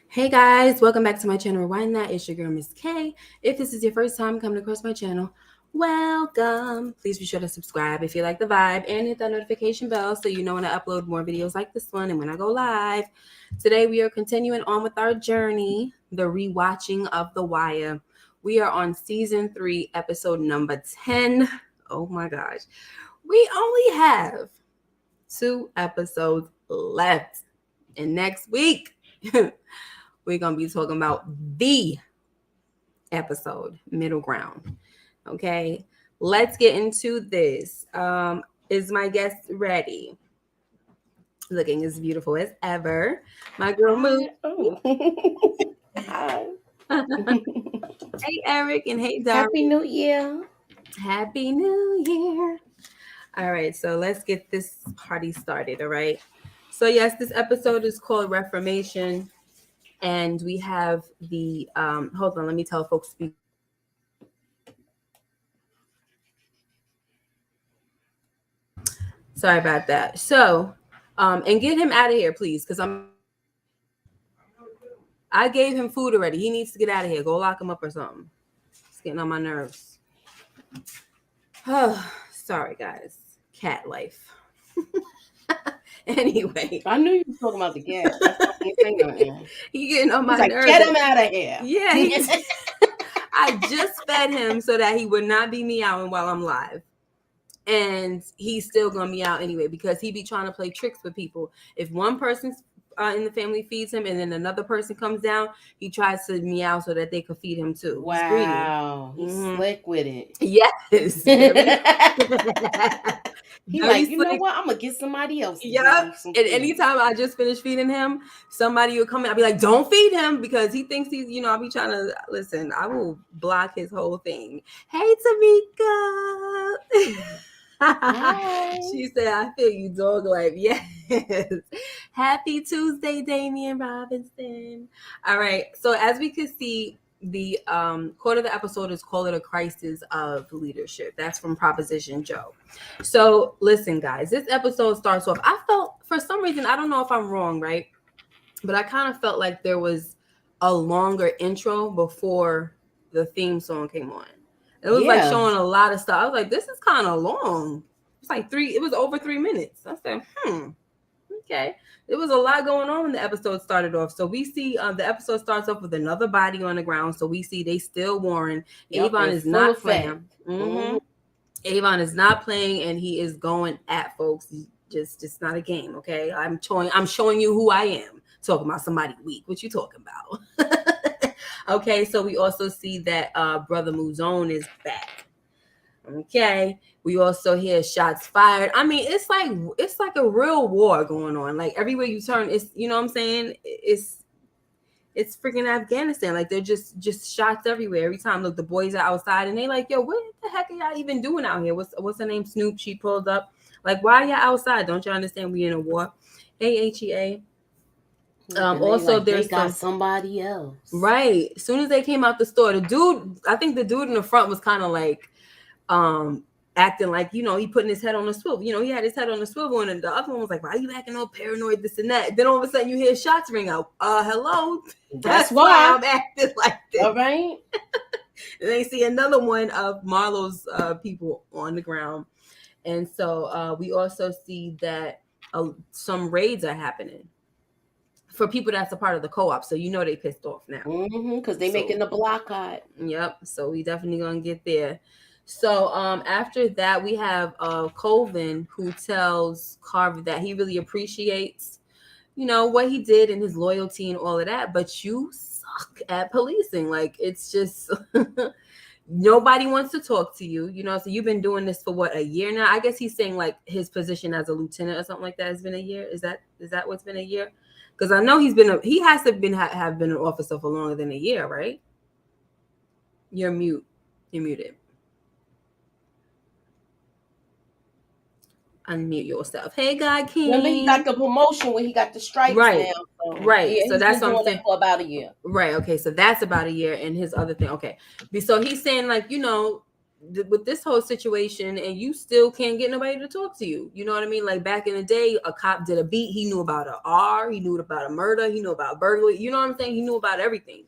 Hey guys, welcome back to my channel. Rewind that. It's your girl, Miss K. If this is your first time coming across my channel, welcome. Please be sure to subscribe if you like the vibe and hit that notification bell so you know when I upload more videos like this one and when I go live. Today we are continuing on with our journey, the rewatching of The Wire. We are on season 3, episode number 10. Oh my gosh. We only have 2 episodes left. And next week, we're going to be talking about the episode, Middle Ground. Okay, let's get into this. Is my guest ready? Looking as beautiful as ever. My girl Moose. Hi. Hey, Eric, and hey, Darren. Happy New Year. Happy New Year. All right, so let's get this party started, all right? So, yes, this episode is called Reformation. And we have the, hold on, let me tell folks. Sorry about that. So, and get him out of here, please, because I gave him food already. He needs to get out of here. Go lock him up or something. It's getting on my nerves. Sorry, guys. Cat life. Anyway. I knew you were talking about the cat. He getting on my nerves. Get him out of here. Yeah. I just fed him so that he would not be meowing while I'm live. And he's still going to meow anyway because he be trying to play tricks with people. If one person in the family feeds him and then another person comes down, he tries to meow so that they could feed him too. Wow. He's slick with it. Yes. He's like, you know what? I'm going to get somebody else. Yep. And anytime I just finish feeding him, somebody will come in. I'll be like, don't feed him because he thinks he's, I'll be trying to, listen, I will block his whole thing. Hey, Tamika. Hi. She said, I feel you, dog life. Yes. Happy Tuesday, Damian Robinson. All right. So as we can see, the quote of the episode is call it a crisis of leadership. That's from Proposition Joe. So listen, guys, this episode starts off. I felt for some reason, I don't know if I'm wrong, right? But I kind of felt like there was a longer intro before the theme song came on. It was like showing a lot of stuff. I was like, this is kind of long. It's like it was over 3 minutes. I said, okay. There was a lot going on when the episode started off. So we see the episode starts off with another body on the ground. So we see they still warring. Avon is not playing. Avon is not playing, and he is going at folks. Just not a game, okay? I'm showing you who I am. Talking about somebody weak. What you talking about? Okay, so we also see that brother Mouzon is back. Okay, we also hear shots fired. I mean, it's like a real war going on. Like everywhere you turn, it's what I'm saying. It's freaking Afghanistan. Like they're just shots everywhere. Every time, look, the boys are outside and they like, yo, what the heck are y'all even doing out here? What's her name? Snoop. She pulled up. Like, why are y'all outside? Don't you understand we in a war? Hey, HEA. Also, there's somebody else, right? As soon as they came out the store, I think the dude in the front was kind of like, acting like he putting his head on the swivel. He had his head on the swivel, and the other one was like, "Why are you acting all paranoid? This and that." Then all of a sudden, you hear shots ring out. Hello. That's why I'm acting like this. All right. And they see another one of Marlo's people on the ground, and so we also see that some raids are happening for people that's a part of the co-op, so they pissed off now because they making the block hot. Yep. So we definitely gonna get there. So after that, we have Colvin, who tells Carver that he really appreciates what he did and his loyalty and all of that, but you suck at policing. Like it's just nobody wants to talk to you. So you've been doing this for what, a year now? I guess he's saying like his position as a lieutenant or something like that has been a year. Is that what's been a year? Because I know he has to have been an officer for longer than a year, right? You're muted. Unmute yourself. Hey, God King. Remember, he got the promotion when he got the stripes right. now. So, right. Yeah, so that's what I'm saying. For about a year. Right. Okay. So that's about a year. And his other thing. Okay. So he's saying like, with this whole situation, and you still can't get nobody to talk to you. You know what I mean? Like back in the day, a cop did a beat. He knew about a R. He knew about a murder. He knew about burglary. You know what I'm saying? He knew about everything.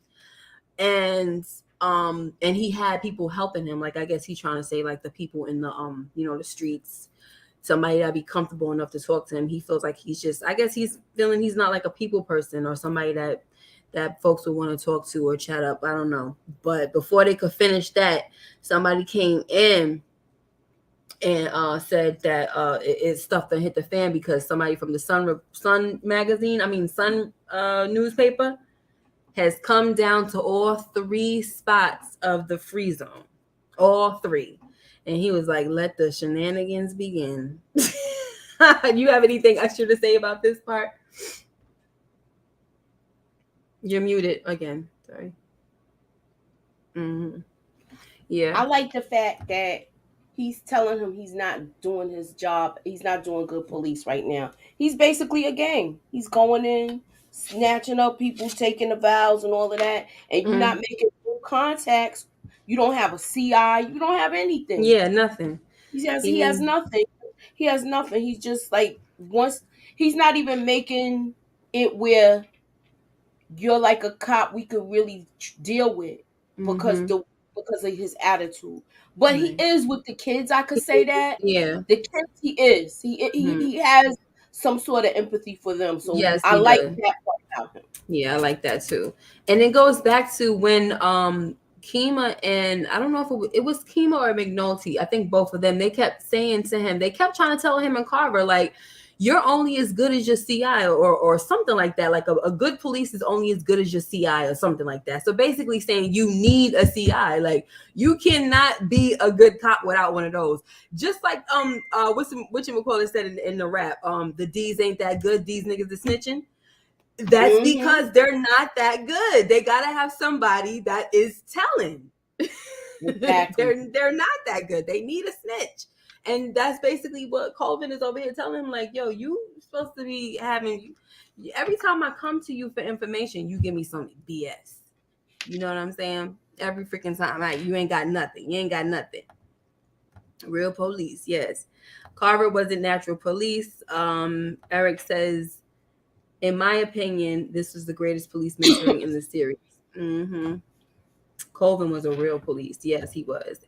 And he had people helping him. Like I guess he's trying to say like the people in the the streets, somebody that'd be comfortable enough to talk to him. He feels like he's just, I guess he's feeling he's not like a people person or somebody that folks would want to talk to or chat up. I don't know. But before they could finish that, somebody came in and said that it's stuff that hit the fan because somebody from the Sun newspaper has come down to all 3 spots of the free zone. All 3. And he was like, let the shenanigans begin. Do you have anything extra to say about this part? You're muted again. Sorry. Mm-hmm. Yeah. I like the fact that he's telling him he's not doing his job. He's not doing good police right now. He's basically a gang. He's going in, snatching up people, taking the vows and all of that. And you're not making no contacts. You don't have a CI. You don't have anything. Yeah, nothing. He has nothing. He has nothing. He's just like, once he's not even making it where you're like a cop we could really deal with because of his attitude. But he is with the kids. I could say that. Yeah. The kids, he is. He has some sort of empathy for them. So yes, I like that part about him. Yeah, I like that too. And it goes back to when Kima and I don't know if it was Kima or McNulty. I think both of them, they kept saying to him, they kept trying to tell him and Carver, like, you're only as good as your CI or something like that. Like a good police is only as good as your CI or something like that. So basically saying you need a CI. Like you cannot be a good cop without one of those. Just like whatchamacallit said in the rap, the D's ain't that good, these niggas is snitching. That's because they're not that good. They gotta have somebody that is telling. Exactly. they're not that good. They need a snitch. And that's basically what Colvin is over here telling him. Like, yo, you supposed to be having, every time I come to you for information, you give me some BS. You know what I'm saying? Every freaking time. Like, you ain't got nothing. You ain't got nothing. Real police, yes. Carver wasn't natural police. Eric says, in my opinion, this was the greatest police mentoring in the series. Colvin was a real police. Yes, he was.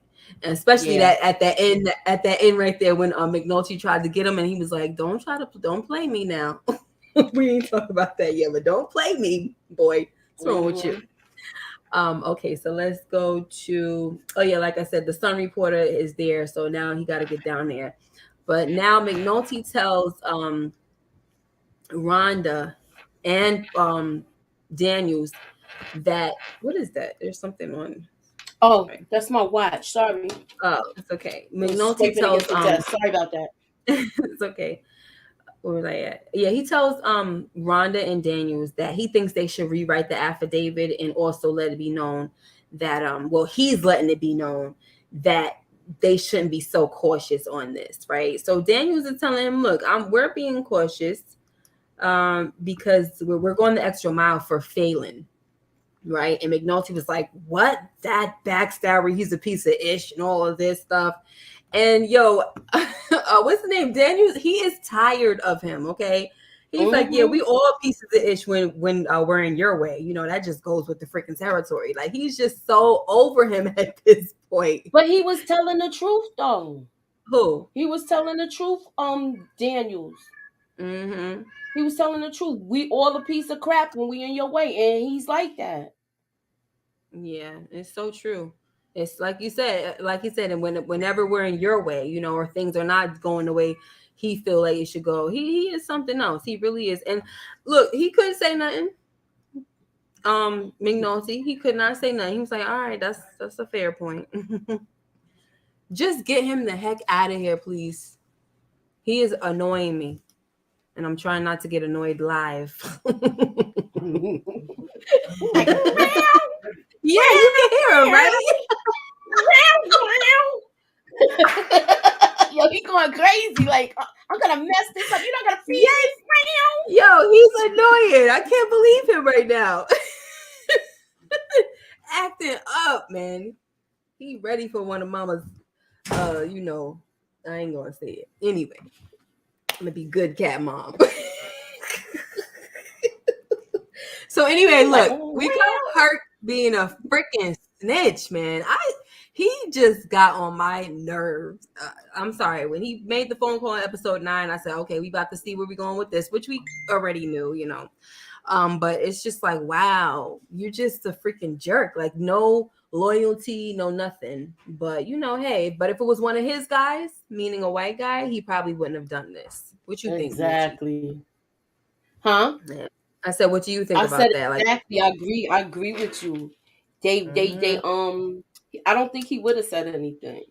And especially that at that end right there when McNulty tried to get him and he was like, don't play me now. We ain't talk about that yet, but don't play me, boy. What's wrong with you? Okay, so let's go to, like I said, the Sun reporter is there, so now he got to get down there. But now McNulty tells Rhonda and Daniels that, what is that? There's something on. Oh, okay. That's my watch. Sorry. Oh, it's okay. McNulty tells sorry about that. It's okay. Where was I at? Yeah, he tells Rhonda and Daniels that he thinks they should rewrite the affidavit and also let it be known that he's letting it be known that they shouldn't be so cautious on this, right? So Daniels is telling him, look, we're being cautious because we're going the extra mile for failing. Right. And McNulty was like, what? That backstabber, he's a piece of ish and all of this stuff. And what's the name? Daniels, he is tired of him. Okay. He's like, yeah, we all pieces of ish when we're in your way. You know, that just goes with the freaking territory. Like he's just so over him at this point. But he was telling the truth though. Who? He was telling the truth, Daniels. He was telling the truth. We all a piece of crap when we in your way, and he's like that. Yeah, it's so true. It's like you said, and whenever we're in your way, you know, or things are not going the way he feel like it should go, he is something else. He really is. And look, he couldn't say nothing. McNulty, he could not say nothing. He was like, all right, that's a fair point. Just get him the heck out of here, please. He is annoying me. And I'm trying not to get annoyed live. Yeah, you can hear him, right? Yo, he going crazy. Like, I'm gonna mess this up. You're not gonna feed this. Yo, he's annoying. I can't believe him right now. Acting up, man. He ready for one of mama's, you know, I ain't gonna say it. Anyway, I'm gonna be good cat mom. So anyway, look, we got hurt being a freaking snitch, man. He just got on my nerves. I'm sorry. When he made the phone call in episode 9, I said, okay, we about to see where we're going with this, which we already knew, you know. But it's just like, wow, you're just a freaking jerk. Like, no loyalty, no nothing. But you know, hey, but if it was one of his guys, meaning a white guy, he probably wouldn't have done this. What you think? Exactly. Huh? Yeah. I said, what do you think I about said that? Like, exactly. I agree with you. They I don't think he would have said anything.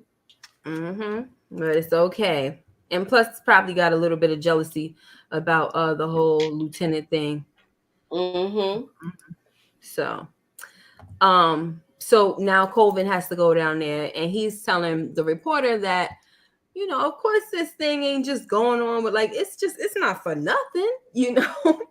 But it's okay. And plus, it's probably got a little bit of jealousy about the whole lieutenant thing. So now Colvin has to go down there, and he's telling the reporter that, you know, of course this thing ain't just going on with, like, it's not for nothing, you know.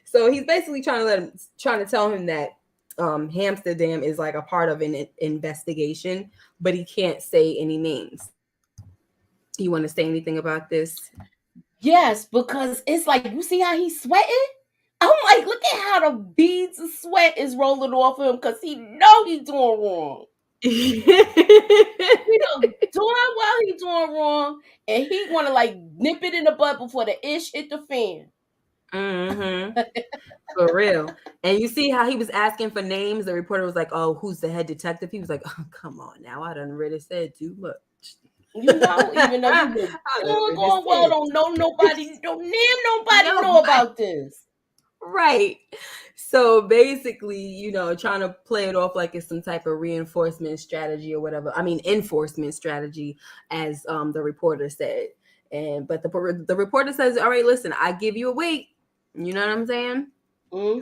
So he's basically trying to tell him that Hamsterdam is like a part of an investigation, but he can't say any names. You want to say anything about this? Yes, because it's like, you see how he's sweating? I'm like, look at how the beads of sweat is rolling off him, because he know he's doing wrong. He doing well, he doing wrong, and he want to like nip it in the bud before the ish hit the fan. For real. And you see how he was asking for names? The reporter was like, oh, who's the head detective? He was like, oh, come on now, I done really said too much. You know, even though you were going well, don't know nobody, don't name nobody know about this. Right. So basically, you know, trying to play it off like it's some type of reinforcement strategy or whatever. I mean, enforcement strategy, as the reporter said. But the reporter says, all right, listen, I give you a week. You know what I'm saying?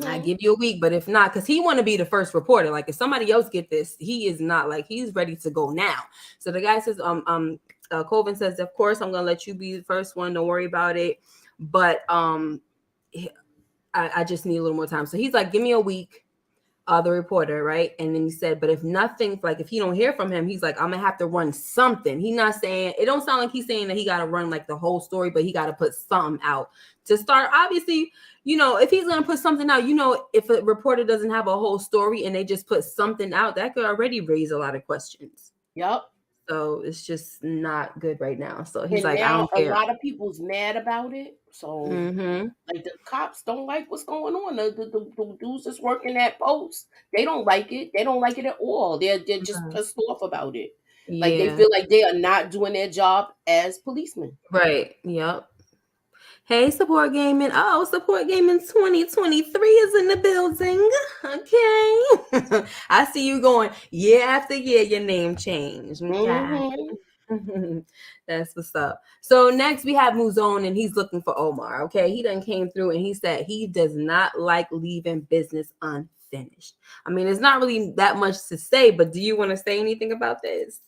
I give you a week, but if not, because he want to be the first reporter. Like, if somebody else get this, he is not, like, he's ready to go now. So the guy says, Colvin says, of course, I'm gonna let you be the first one. Don't worry about it. But I just need a little more time. So he's like, give me a week. The reporter, right? And then he said, but if nothing, like if he don't hear from him, he's like, I'm gonna have to run something. He's not saying, it don't sound like he's saying that he got to run like the whole story, but he got to put something out to start. Obviously, you know, if he's gonna put something out, you know, if a reporter doesn't have a whole story and they just put something out, that could already raise a lot of questions. Yep. So it's just not good right now. So he's and like, now I don't care. A lot of people's mad about it. So like the cops don't like what's going on. The dudes that's working that post, they don't like it. They don't like it at all. They're just pissed off about it. Yeah. Like they feel like they are not doing their job as policemen. Right. Yep. Hey, Support Gaming. Oh, Support Gaming 2023 is in the building. Okay. I see you going year after year, your name changed. Okay. That's what's up. So next we have Mouzon, and he's looking for Omar. Okay. He done came through and he said he does not like leaving business unfinished. I mean, it's not really that much to say, but do you want to say anything about this?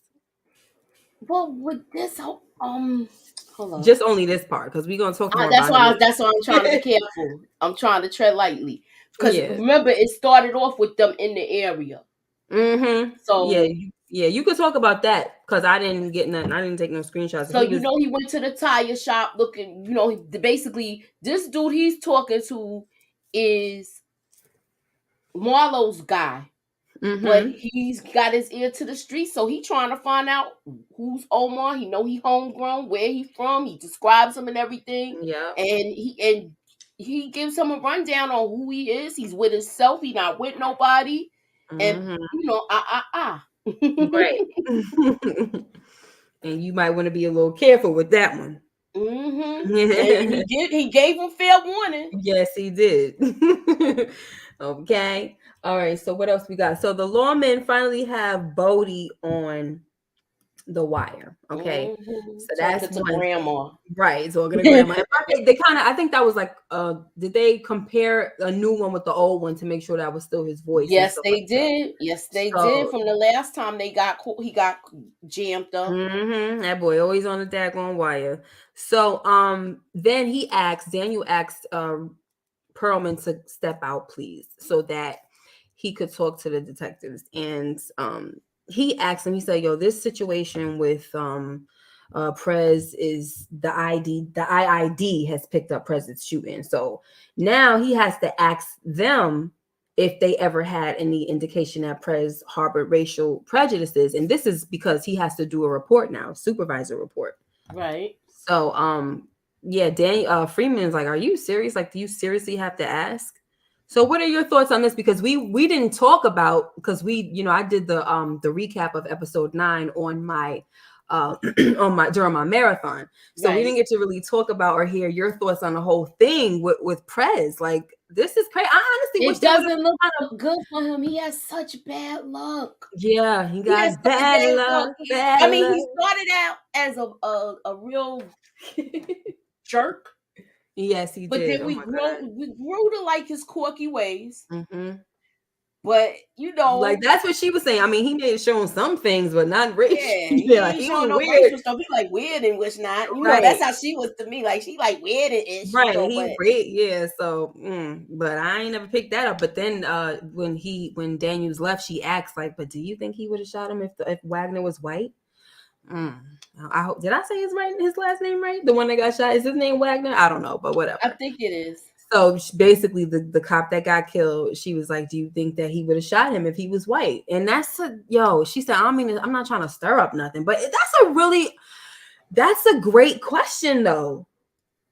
Well, with this whole hold on. Just only this part, because we're gonna talk more that's about that's why I'm trying to be careful. I'm trying to tread lightly. Because remember, it started off with them in the area. So yeah, you could talk about that, because I didn't get nothing. I didn't take no screenshots. So he went to the tire shop looking. You know, basically this dude he's talking to is Marlo's guy. But he's got his ear to the street, so he trying to find out who's Omar. He know he homegrown, where he from. He describes him and everything. Yeah. And he gives him a rundown on who he is. He's with himself. He not with nobody. And you know, Right. And you might want to be a little careful with that one. And he gave him fair warning. Yes, he did. Okay. All right. So what else we got? So the lawmen finally have Bodie on the wire. Okay. So that's one. Grandma. Right. Talking to grandma. They kind of, I think that was like, did they compare a new one with the old one to make sure that was still his voice? Yes, they did. That. Yes, they did. From the last time he got jammed up. That boy always on the daggone wire. So then Daniel asked Perlman to step out, please, so that he could talk to the detectives. And he asked him, he said, yo, this situation with Prez is the IID has picked up Prez's shooting. So now he has to ask them if they ever had any indication that Prez harbored racial prejudices. And this is because he has to do a report now, supervisor report. Right. So yeah, Daniel Freeman is like, are you serious? Like, do you seriously have to ask? So what are your thoughts on this? Because we didn't talk about, because I did the recap of episode 9 on my during my marathon. So we didn't get to really talk about or hear your thoughts on the whole thing with Prez. Like, this is crazy. I honestly wish it doesn't look good for him. He has such bad luck. Yeah, he got bad luck. He started out as a real jerk. Yes, he but did. But then we grew to like his quirky ways. Mm-hmm. But like, that's what she was saying. I mean, he may have shown some things, but not racial. Yeah, he showing no weird racial stuff. He like weird and which not. You know, that's how she was to me. Like, she like weird and shit. Right. Yeah. So, but I ain't never picked that up. But then, when Daniels left, she asked, like, but do you think he would have shot him if Wagner was white? I hope. Did I say his last name right? The one that got shot, is his name Wagner? I don't know, but whatever. I think it is. So basically, the cop that got killed, she was like, do you think that he would have shot him if he was white? And she said, I mean, I'm not trying to stir up nothing, but that's a great question though,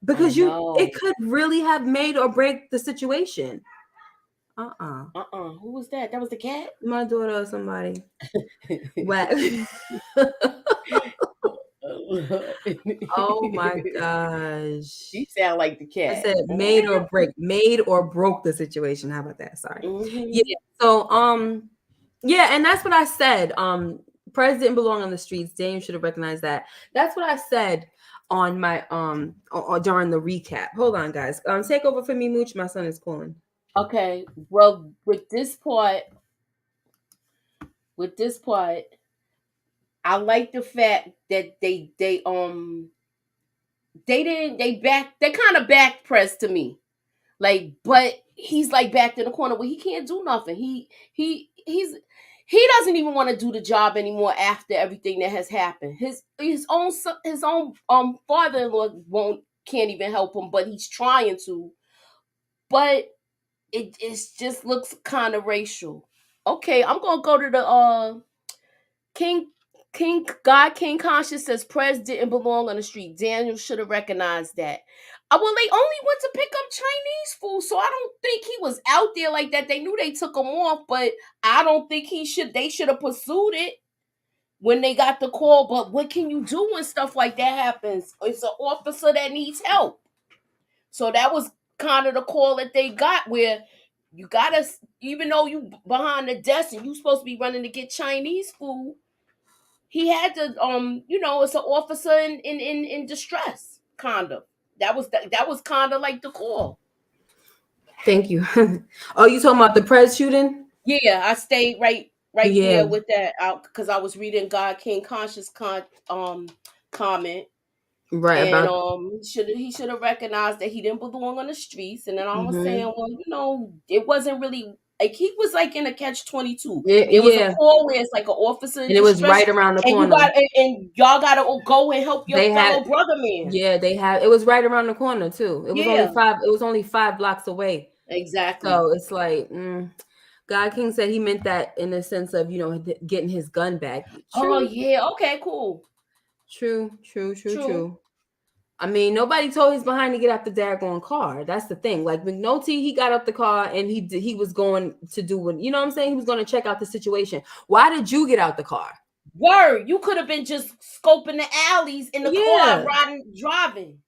because it could really have made or break the situation. Who was that? That was the cat? My daughter or somebody. Oh my gosh. She sound like the cat. I said made or broke the situation. How about that? Sorry. Mm-hmm. Yeah. So yeah, and that's what I said. Prez didn't belong on the streets. Daniel should have recognized that. That's what I said on my during the recap. Hold on, guys. Take over for me, Mooch. My son is calling. Okay. Well, with this part, I like the fact that they kind of backed Prez to me. Like, but he's like backed in the corner where he can't do nothing. He doesn't even want to do the job anymore after everything that has happened. His own father-in-law can't even help him, but he's trying to. But it just looks kind of racial. Okay, I'm gonna go to the King Conscious says Prez didn't belong on the street. Daniel should have recognized that. Well, they only went to pick up Chinese food, so I don't think he was out there like that. They knew they took him off, but I don't think they should have pursued it when they got the call. But what can you do when stuff like that happens? It's an officer that needs help. So that was kind of the call that they got, where you gotta, even though you behind the desk and you supposed to be running to get Chinese food, he had to, it's an officer in distress, kind of. That was kind of like the call. Thank you. Oh, you talking about the Prez shooting? Yeah, I stayed right there with that because I was reading God King Conscious comment. Right. And he should have recognized that he didn't belong on the streets. And then I was saying, well, it wasn't really. Like, he was like in a catch-22. It was a call where it's like an officer, and it was right around the corner. And y'all gotta go and help your fellow brother man. Yeah, it was right around the corner too. It was only 5 blocks away. Exactly. So it's like, God King said he meant that in the sense of getting his gun back. True. Oh yeah. Okay. Cool. True. I mean, nobody told his behind to get out the daggone car. That's the thing. Like, McNulty, he got out the car and he was going to do what, you know what I'm saying? He was going to check out the situation. Why did you get out the car? Word, you could have been just scoping the alleys in the car, driving.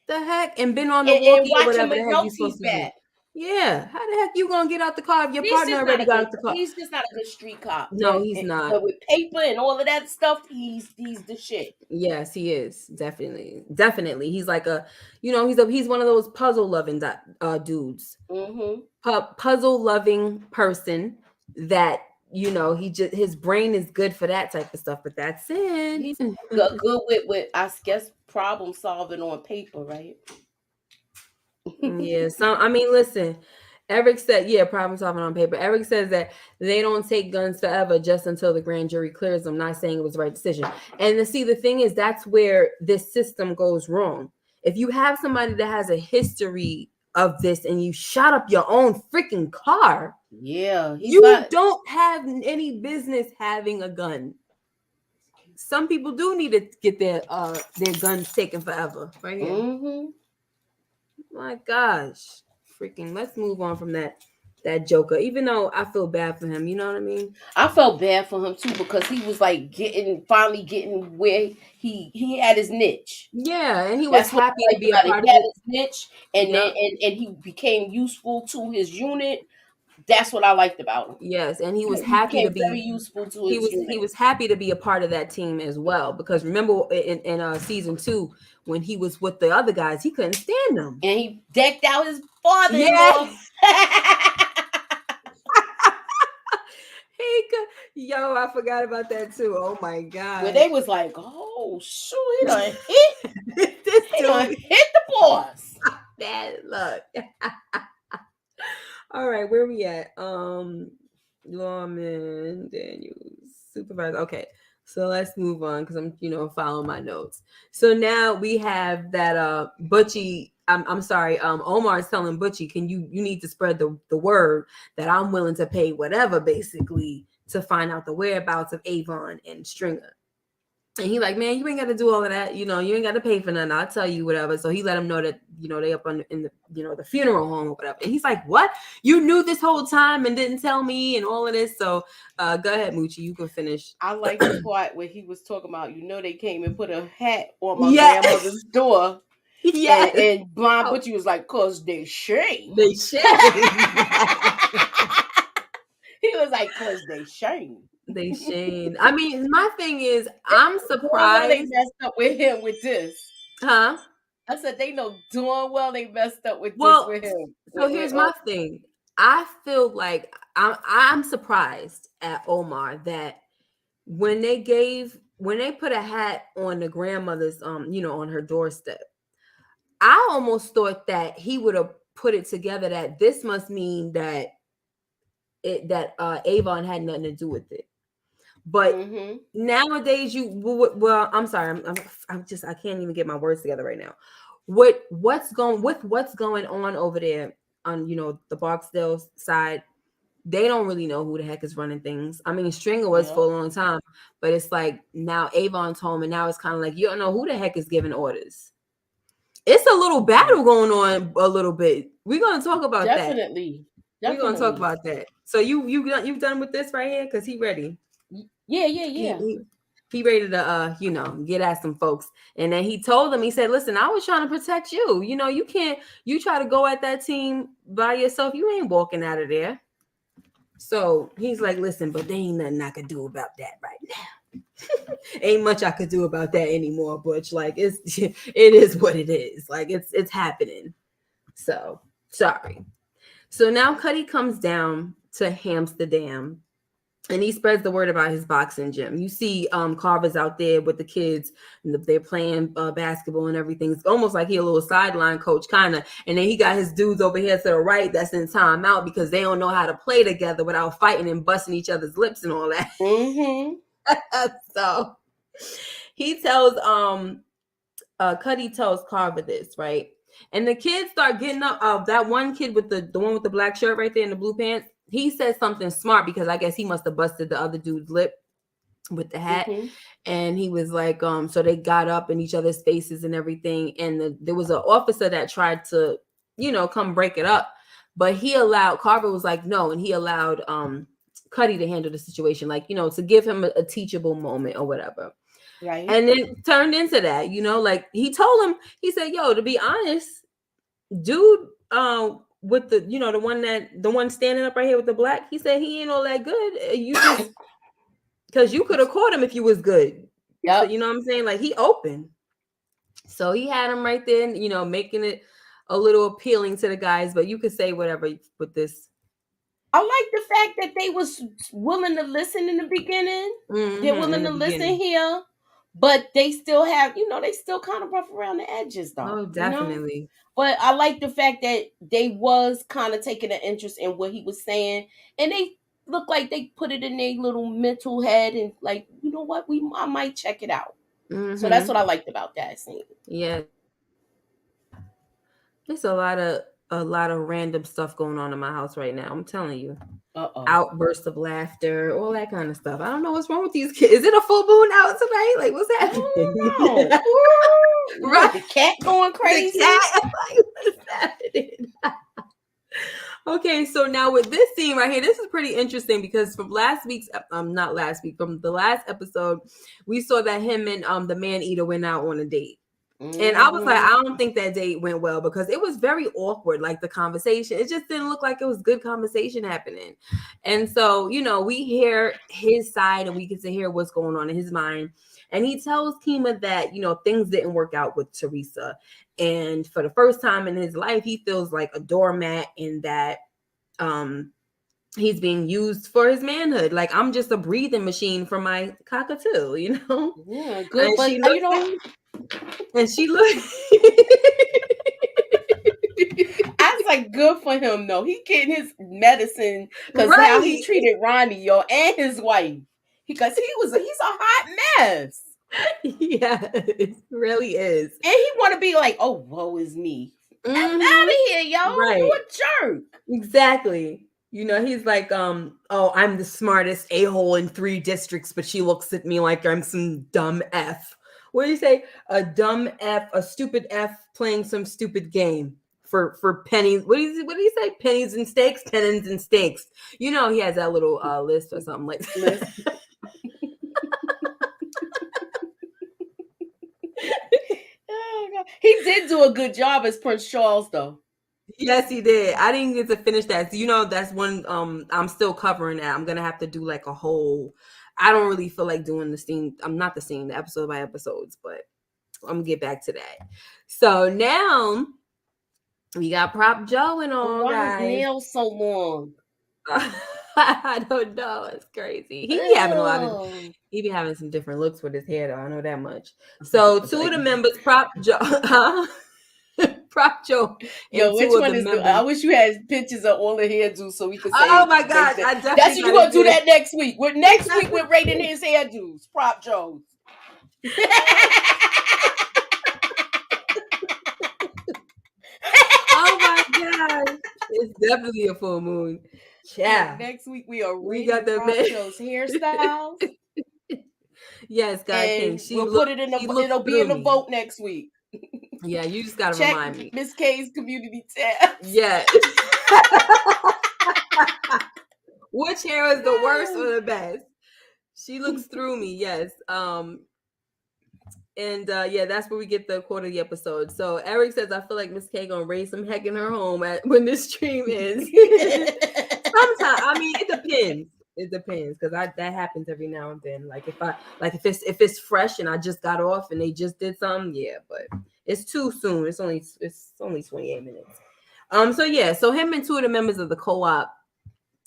The heck? And been on the walkie or whatever the heck you supposed to do. Yeah, how the heck you gonna get out the car if your partner already got out the car? He's just not a good street cop. No, he's not. But with paper and all of that stuff, he's the shit. Yes, he is. Definitely. He's like he's one of those puzzle loving dudes. Puzzle loving person that his brain is good for that type of stuff, but that's it. He's good with I guess problem solving on paper, right? Yeah, I mean, listen, Eric said, yeah, problem solving on paper. Eric says that they don't take guns forever just until the grand jury clears them, not saying it was the right decision. And to see, the thing is, that's where this system goes wrong. If you have somebody that has a history of this and you shot up your own freaking car, Yeah, you don't have any business having a gun. Some people do need to get their guns taken forever. Right here. Mm-hmm. My gosh. Freaking, let's move on from that Joker. Even though I feel bad for him, you know what I mean? I felt bad for him too because he was like finally getting where he had his niche. Yeah, and he was happy to be a part of it. He had it. his niche, and then and he became useful to his unit. That's what I liked about him. Yes, and he was happy to be very useful to his unit. He was happy to be a part of that team as well, because remember in season 2 when he was with the other guys, he couldn't stand them, and he decked out his father. Yes. Yo, I forgot about that too. Oh my god. Where they was like, oh shoot, he done hit he done hit the boss. That look. All right, where we at? Lawman, Daniels, supervisor. Okay, so let's move on because I'm following my notes. So now we have that Butchy. I'm sorry, Omar is telling Butchy, can you need to spread the word that I'm willing to pay whatever, basically, to find out the whereabouts of Avon and Stringer. And he like, man, you ain't got to do all of that. You ain't got to pay for nothing. I'll tell you whatever. So he let him know that, they up in the, the funeral home or whatever. And he's like, what? You knew this whole time and didn't tell me and all of this. So go ahead, Moochie. You can finish. I like the part where he was talking about, they came and put a hat on my grandmother's door. Yeah. And Blind Butchie was like, cause they shame. They shame. He was like, cause they shame. They shame. I mean, my thing is, I'm surprised they messed up with him with this. Huh? I said they know doing well they messed up with this with him. So here's my thing. I feel like I'm surprised at Omar that when they put a hat on the grandmother's on her doorstep, I almost thought that he would have put it together that this must mean that Avon had nothing to do with it. But nowadays, I'm sorry, I can't even get my words together right now. What's going on over there on the Barksdale side? They don't really know who the heck is running things. I mean, Stringer was for a long time, but it's like now Avon's home, and now it's kind of like you don't know who the heck is giving orders. It's a little battle going on a little bit. We're gonna talk about that. Definitely. We're gonna talk about that. So you've done with this right here because he ready. Yeah. He ready to get at some folks. And then he told them, he said, listen, I was trying to protect you. You try to go at that team by yourself, you ain't walking out of there. So he's like, listen, but there ain't nothing I could do about that right now. Ain't much I could do about that anymore, Butch. Like it is what it is. Like it's happening. So sorry. So now Cuddy comes down to Hamsterdam and he spreads the word about his boxing gym. You see Carver's out there with the kids and they're playing basketball and everything. It's almost like he a little sideline coach kind of. And then he got his dudes over here to the right that's in timeout because they don't know how to play together without fighting and busting each other's lips and all that. So he tells Cuddy tells Carver this, right? And the kids start getting up. That one kid with the one with the black shirt right there in the blue pants, he said something smart because I guess he must have busted the other dude's lip with the hat. And he was like, so they got up in each other's faces and everything. And there was an officer that tried to, come break it up. But Carver was like, no. And he allowed Cuddy to handle the situation, like, to give him a teachable moment or whatever. Right. And it turned into that, like he told him, he said, yo, to be honest, dude, with the, the one standing up right here with the black, he said he ain't all that good. You just, because you could have caught him if you was good. Yeah. So, you know what I'm saying? Like he open. So he had him right there, making it a little appealing to the guys, but you could say whatever with this. I like the fact that they was willing to listen in the beginning. They're willing to listen here. But they still have, they still kind of rough around the edges, though. Oh, definitely. But I like the fact that they was kind of taking an interest in what he was saying, and they look like they put it in their little mental head and like, you know what, I might check it out. So that's what I liked about that scene. Yeah, there's a lot of random stuff going on in my house right now. I'm telling you. Outbursts of laughter, all that kind of stuff. I don't know what's wrong with these kids. Is it a full moon out tonight? Like, what's happening? Right, the cat going crazy. The cat, like, what's happening? Okay, so now with this scene right here, this is pretty interesting because from from the last episode, we saw that him and the man eater went out on a date. And I was like, I don't think that date went well because it was very awkward. Like the conversation, it just didn't look like it was good conversation happening. And so, we hear his side and we get to hear what's going on in his mind. And he tells Kima that, things didn't work out with Teresa. And for the first time in his life, he feels like a doormat and that he's being used for his manhood. Like, I'm just a breathing machine for my cockatoo, Yeah, good. And but and she looked. I was like, good for him, though. He getting his medicine because how he treated Ronnie, and his wife, because he's a hot mess. Yeah, it really is. And he want to be like, oh, woe is me. I'm out of here, yo. Right. You a jerk. Exactly. He's like, oh, I'm the smartest a-hole in 3 districts, but she looks at me like I'm some dumb F. What do you say? A dumb F, a stupid F playing some stupid game for pennies. What do you say? Pennies and steaks, pennins and steaks. He has that little list or something like that. Oh, God. He did do a good job as Prince Charles, though. Yes, he did. I didn't get to finish that. So, that's one I'm still covering that. I'm gonna have to do like a whole. I don't really feel like doing the scene. I'm not the episode by episodes, but I'm gonna get back to that. So now we got Prop Joe and all. Why his nails so long? I don't know. It's crazy. He be having some different looks with his hair, though. I know that much. So 2 of the members, Prop Joe. Prop Joe. Yo, which one is the? I wish you had pictures of all the hairdos so we could say. Oh my God, that's what you're gonna do that next week. Next week we're rating his hairdos. Prop Joe. Oh my God, it's definitely a full moon. Yeah. Next week we got the Prop Joe's hairstyles. Yes, God, we'll put it in the. It'll be in the vote next week. Yeah, you just gotta remind me. Miss K's community tab. Yeah. Which hair is the worst or the best? She looks through me. Yes. And that's where we get the quote of the episode. So Eric says, I feel like Miss K gonna raise some heck in her home when this stream is. Sometimes, I mean, it depends. It depends because that happens every now and then. Like if it's fresh and I just got off and they just did something, yeah. But it's too soon. It's only 28 minutes. So him and 2 of the members of the co-op,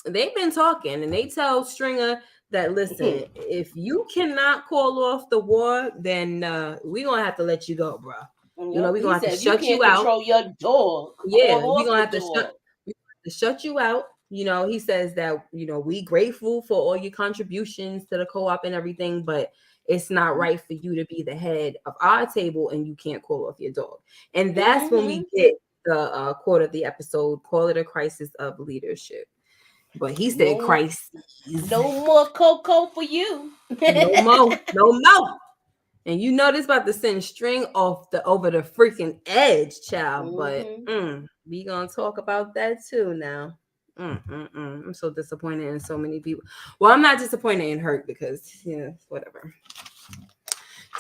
they've been talking and they tell Stringer that, listen, if you cannot call off the war, then we're gonna have to let you go, bro. We're gonna have to shut you out. Control your door. Yeah, we're gonna have to shut you out. He says that we grateful for all your contributions to the co-op and everything, but it's not right for you to be the head of our table and you can't call off your dog. And that's when we get the quote of the episode, call it a crisis of leadership. But he said crisis. No more cocoa for you. No more. And this about to send String over the freaking edge, child. But we gonna talk about that too now. I'm so disappointed in so many people. Well, I'm not disappointed in Hurt because whatever.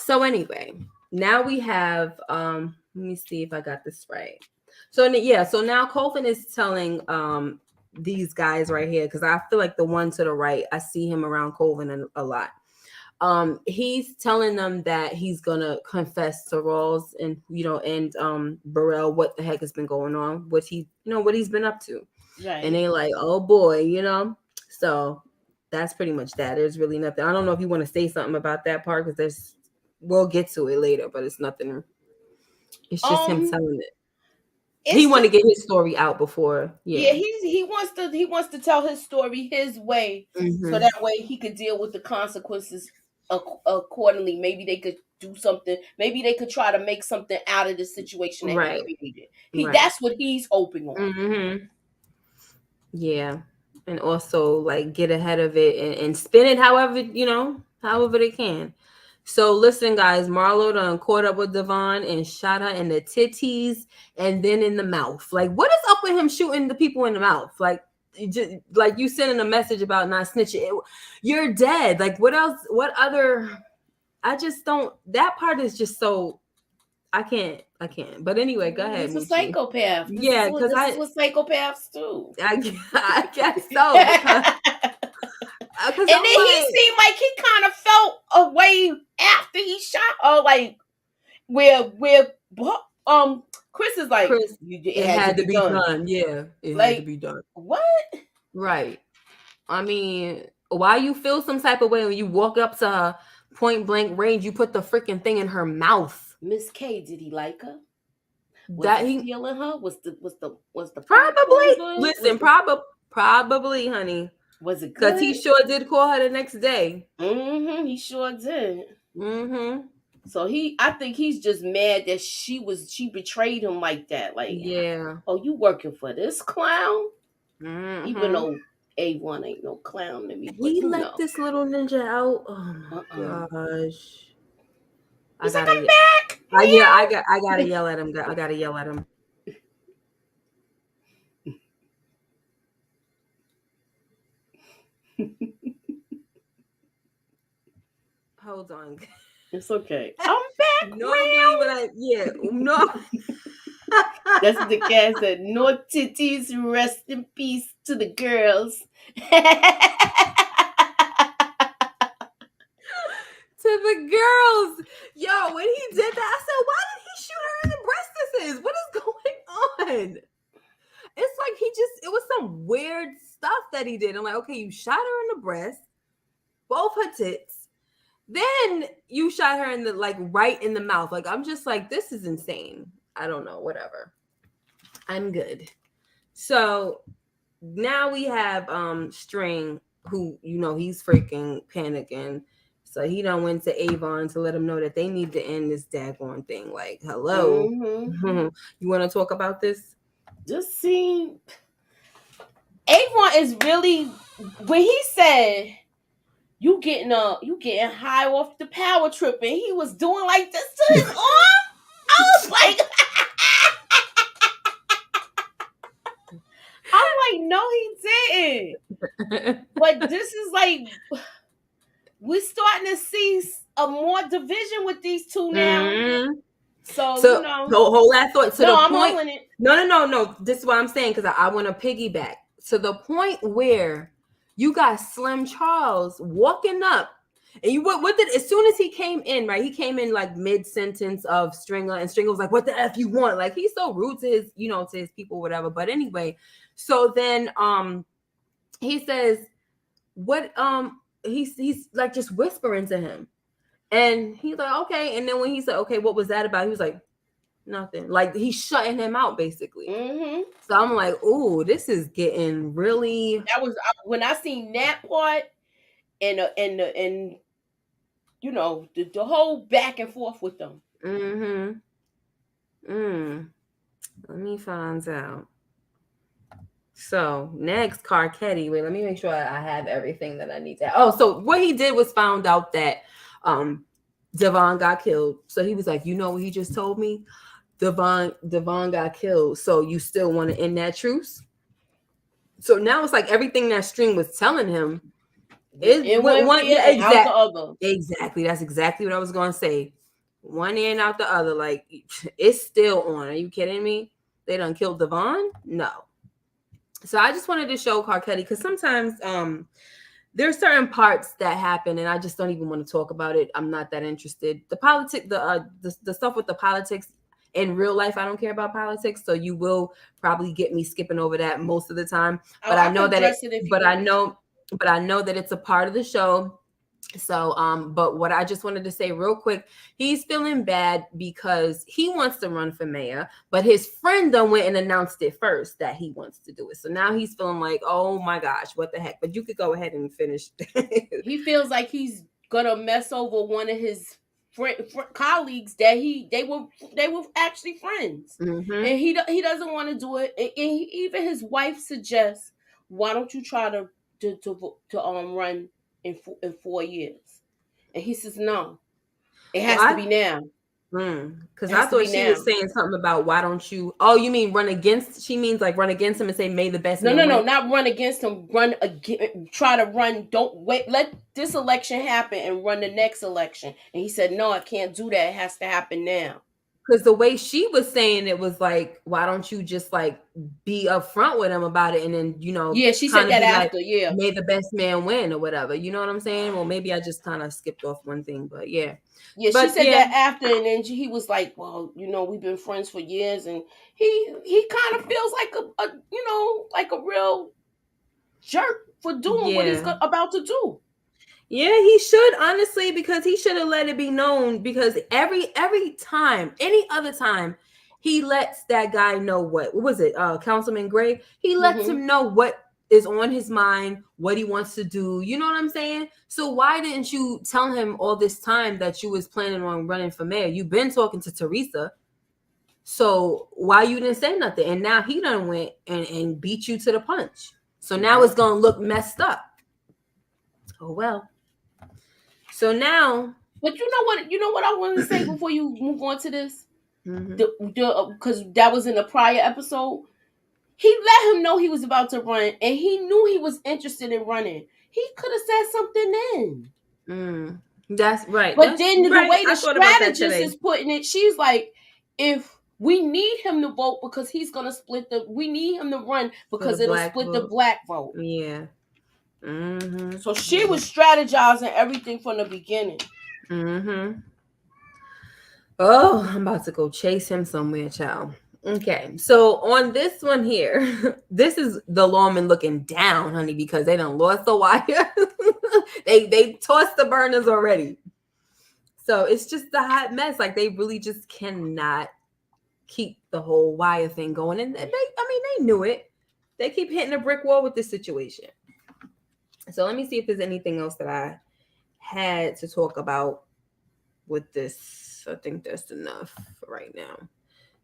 So anyway, now we have let me see if I got this right. So now Colvin is telling these guys right here, because I feel like the one to the right, I see him around Colvin a lot. He's telling them that he's gonna confess to Rawls and Burrell what the heck has been going on, what he's been up to. Right. And they like, oh boy, so that's pretty much that. There's really nothing. I don't know if you want to say something about that part because we'll get to it later, but it's nothing. It's just him telling it. He want to get his story out before. Yeah, Yeah. he wants to tell his story his way, so that way he could deal with the consequences accordingly. Maybe they could do something. Maybe they could try to make something out of the situation that Right. he created. Right. That's what he's hoping on. Yeah, and also like get ahead of it and spin it however they can. So listen, guys, Marlo done caught up with Devon and shot her in the titties and then in the mouth. Like, what is up with him shooting the people in the mouth? Like, like you sending a message about not snitching. You're dead. Like, what else? What other? I just don't. That part is just so. I can't. But anyway, go ahead. He's a psychopath. This is what psychopaths do. I guess so. And then he seemed like he kind of felt a way after he shot her, like where Chris is like, it had to be done. Yeah, it had to be done. What? Right. I mean, why you feel some type of way when you walk up to her point blank range? You put the freaking thing in her mouth. Miss K, did he like her? Was he feeling her? Was the probably? Listen, probably, honey. Was it good? Because he sure did call her the next day. He sure did. So I think he's just mad that she betrayed him like that. Like, yeah. Oh, you working for this clown? Even though Avon ain't no clown to me. He let this little ninja out. Oh my gosh. He's like, I'm back. I gotta yell at him. I gotta yell at him. Hold on. It's okay. I'm back. No. That's the cat said, no titties, rest in peace to the girls. To the girls. Yo, when he did that, I said, why did he shoot her in the breastises? What is going on? It's like it was some weird stuff that he did. I'm like, okay, you shot her in the breast, both her tits. Then you shot her in the, like, right in the mouth. Like, I'm just like, this is insane. I don't know, whatever. I'm good. So now we have String, who, he's freaking panicking. So he done went to Avon to let him know that they need to end this daggone thing. Like, hello. You want to talk about this? Just see, Avon is really, when he said, you getting high off the power trip, and he was doing like this to his arm. I was like, no, he didn't. But this is like, we're starting to see a more division with these two now. So hold that thought to the I'm point. holding it. No. This is what I'm saying, because I want to piggyback to the point where you got Slim Charles walking up, and you what did, as soon as he came in, right? He came in like mid sentence of Stringer, and Stringer was like, "What the F you want?" Like, he's so rude to his, to his people, whatever. But anyway, so then he says, "What?" He's like just whispering to him, and he's like, "Okay." And then when he said, "Okay, what was that about?" He was like, "Nothing." Like, he's shutting him out basically. So I'm like, "Ooh, this is getting really." That was when I seen that part, and the whole back and forth with them. Let me find out. So next, Cuddy. Wait, let me make sure I have everything that I need to. Oh, so what he did was found out that Devon got killed. So he was like, you know what he just told me? Devon got killed. So you still want to end that truce? So now it's like everything that String was telling him it went one ear out the other. Exactly. That's exactly what I was going to say. One ear and out the other. Like, it's still on. Are you kidding me? They done killed Devon? No. So I just wanted to show Cuddy, because sometimes there are certain parts that happen and I just don't even want to talk about it. I'm not that interested. The politics, the stuff with the politics in real life, I don't care about politics. So you will probably get me skipping over that most of the time. But I know that it's a part of the show. So, but what I just wanted to say real quick, he's feeling bad because he wants to run for mayor, but his friend done went and announced it first that he wants to do it. So now he's feeling like, oh my gosh, what the heck? But you could go ahead and finish. He feels like he's gonna mess over one of his colleagues that they were actually friends, and he doesn't want to do it. And even his wife suggests, why don't you try to run in 4 years? And he says no, it has to be now. Because I thought she was saying something about why don't you? Oh, you mean run against? She means like run against him and say may the best. No, not run against him. Run again. Try to run. Don't wait. Let this election happen and run the next election. And he said, no, I can't do that. It has to happen now. Because the way she was saying it was like, why don't you just like be upfront with him about it, and then yeah, she said that after, like, yeah, may the best man win or whatever. You know what I'm saying? Well, maybe I just kind of skipped off one thing, but yeah. Yeah, but, she said that after, and then he was like, well, we've been friends for years, and he kind of feels like like a real jerk for doing what he's about to do. Yeah, he should, honestly, because he should have let it be known, because every time, any other time, he lets that guy know what was it, Councilman Gray? He lets him know what is on his mind, what he wants to do. You know what I'm saying? So why didn't you tell him all this time that you was planning on running for mayor? You've been talking to Teresa. So why you didn't say nothing? And now he done went and beat you to the punch. So now it's going to look messed up. Oh, well. So now, but you know what I want to say before you move on to this, because that was in a prior episode. He let him know he was about to run, and he knew he was interested in running. He could have said something then. That's right. But then the way the strategist is putting it, she's like, if we need him to vote because he's gonna we need him to run because it'll split the black vote. Yeah. So she was strategizing everything from the beginning. Oh, I'm about to go chase him somewhere, child. Okay, so on this one here, this is the lawman looking down, honey, because they done lost the wire. they tossed the burners already. So it's just a hot mess. Like, they really just cannot keep the whole wire thing going. And they knew it. They keep hitting a brick wall with this situation. So let me see if there's anything else that I had to talk about with this. I think that's enough for right now.